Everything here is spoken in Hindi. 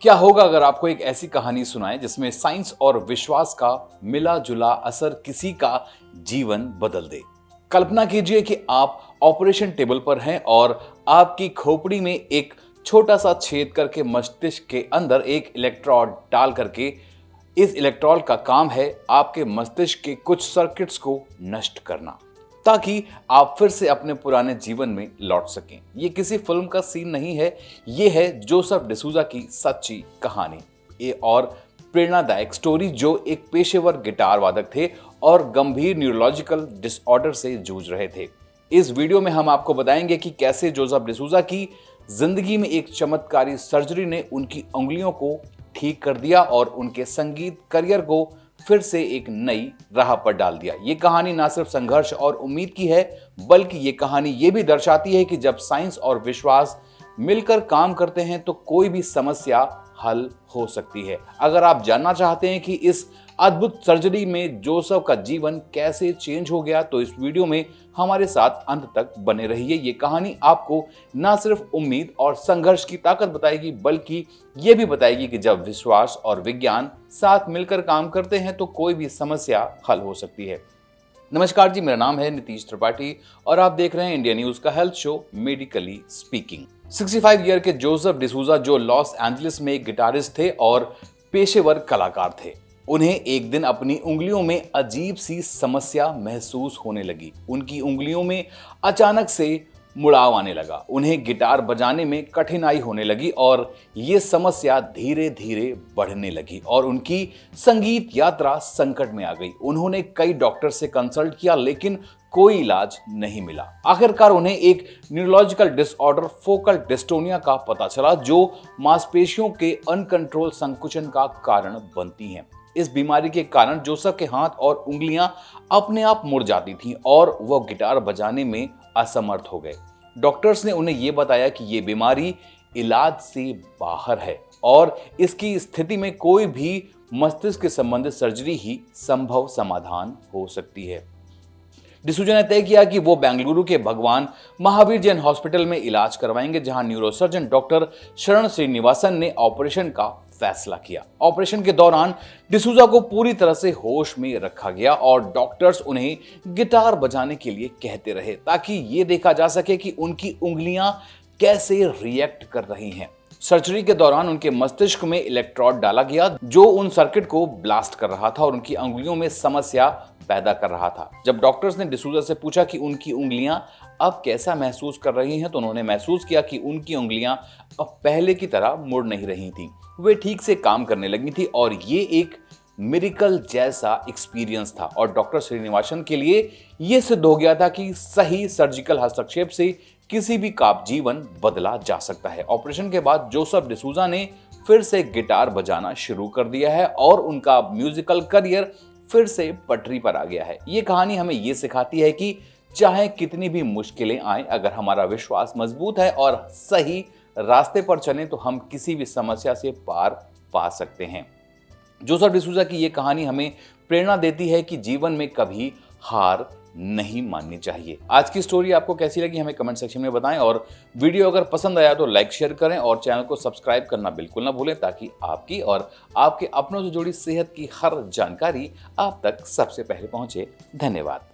क्या होगा अगर आपको एक ऐसी कहानी सुनाएं जिसमें साइंस और विश्वास का मिला जुला असर किसी का जीवन बदल दे। कल्पना कीजिए कि आप ऑपरेशन टेबल पर हैं और आपकी खोपड़ी में एक छोटा सा छेद करके मस्तिष्क के अंदर एक इलेक्ट्रोड डाल करके इस इलेक्ट्रोड का काम है आपके मस्तिष्क के कुछ सर्किट्स को नष्ट करना, ताकि आप फिर से अपने पुराने जीवन में लौट सकें। ये किसी फिल्म का सीन नहीं है, ये है जोसेफ डिसूजा की सच्ची कहानी। ये और प्रेरणादायक स्टोरी जो एक पेशेवर गिटार वादक थे और गंभीर न्यूरोलॉजिकल डिसऑर्डर से जूझ रहे थे। इस वीडियो में हम आपको बताएंगे कि कैसे जोसेफ डिसूजा की जिंदगी में एक चमत्कारी सर्जरी ने उनकी उंगलियों को ठीक कर दिया और उनके संगीत करियर को फिर से एक नई राह पर डाल दिया। ये कहानी ना सिर्फ संघर्ष और उम्मीद की है, बल्कि ये कहानी ये भी दर्शाती है कि जब साइंस और विश्वास मिलकर काम करते हैं तो कोई भी समस्या हल हो सकती है। अगर आप जानना चाहते हैं कि इस अद्भुत सर्जरी में जोसेफ का जीवन कैसे चेंज हो गया, तो इस वीडियो में हमारे साथ अंत तक बने रहिए। ये कहानी आपको ना सिर्फ उम्मीद और संघर्ष की ताकत बताएगी, बल्कि ये भी बताएगी कि जब विश्वास और विज्ञान साथ मिलकर काम करते हैं तो कोई भी समस्या हल हो सकती है। नमस्कार जी, मेरा नाम है नीतीश त्रिपाठी और आप देख रहे हैं इंडिया न्यूज का health show medically speaking. 65 year के जोसेफ डिसूजा जो लॉस एंजलिस में एक गिटारिस्ट थे और पेशेवर कलाकार थे, उन्हें एक दिन अपनी उंगलियों में अजीब सी समस्या महसूस होने लगी। उनकी उंगलियों में अचानक से मुड़ाव आने लगा, उन्हें गिटार बजाने में कठिनाई होने लगी और ये समस्या धीरे धीरे बढ़ने लगी और उनकी संगीत यात्रा संकट में आ गई। उन्होंने कई डॉक्टर से कंसल्ट किया, लेकिन कोई इलाज नहीं मिला। आखिरकार उन्हें एक न्यूरोलॉजिकल डिसऑर्डर फोकल डिस्टोनिया का पता चला, जो मांसपेशियों के अनकंट्रोल संकुचन का कारण बनती हैं। इस बीमारी के कारण जोसेफ के हाथ और उंगलियां अपने आप मुड़ जाती थीं और वह गिटार बजाने में असमर्थ हो गए। डॉक्टर्स ने उन्हें यह बताया कि यह बीमारी इलाज से बाहर है और इसकी स्थिति में कोई भी मस्तिष्क के संबंधित सर्जरी ही संभव समाधान हो सकती है। डिसूजा ने तय किया कि वो बेंगलुरु के भगवान महावीर जैन हॉस्पिटल में इलाज करवाएंगे, जहां न्यूरोसर्जन डॉक्टर शरण श्रीनिवासन ने ऑपरेशन का फैसला किया। ऑपरेशन के दौरान डिसूजा को पूरी तरह से होश में रखा गया और डॉक्टर्स उन्हें गिटार बजाने के लिए कहते रहे, ताकि ये देखा जा सके कि उनकी उंगलियां कैसे रिएक्ट कर रही हैं। सर्जरी के दौरान उनके मस्तिष्क में इलेक्ट्रोड डाला गया जो उन सर्किट को ब्लास्ट कर रहा था और उनकी उंगलियों में समस्या पैदा कर रहा था। जब डॉक्टर्स ने डिसूजा से पूछा कि उनकी उंगलियां अब कैसा महसूस कर रही हैं, तो उन्होंने महसूस किया कि उनकी उंगलियां अब पहले की तरह मुड़ नहीं रही थीं, वे ठीक से काम करने लगी थी और ये एक मिरेकल जैसा एक्सपीरियंस था। और डॉक्टर श्रीनिवासन के लिए यह सिद्ध हो गया था कि सही सर्जिकल हस्तक्षेप से किसी भी का जीवन बदला जा सकता है। ऑपरेशन के बाद जोसेफ डिसूजा ने फिर से गिटार बजाना शुरू कर दिया है और उनका म्यूजिकल करियर फिर से पटरी पर आ गया है। ये कहानी हमें ये सिखाती है कि चाहे कितनी भी मुश्किलें आए, अगर हमारा विश्वास मजबूत है और सही रास्ते पर चलें तो हम किसी भी समस्या से पार पा सकते हैं। जोसेफ डिसूजा की ये कहानी हमें प्रेरणा देती है कि जीवन में कभी हार नहीं माननी चाहिए। आज की स्टोरी आपको कैसी लगी हमें कमेंट सेक्शन में बताएं और वीडियो अगर पसंद आया तो लाइक शेयर करें और चैनल को सब्सक्राइब करना बिल्कुल ना भूलें, ताकि आपकी और आपके अपनों से जुड़ी सेहत की हर जानकारी आप तक सबसे पहले पहुंचे। धन्यवाद।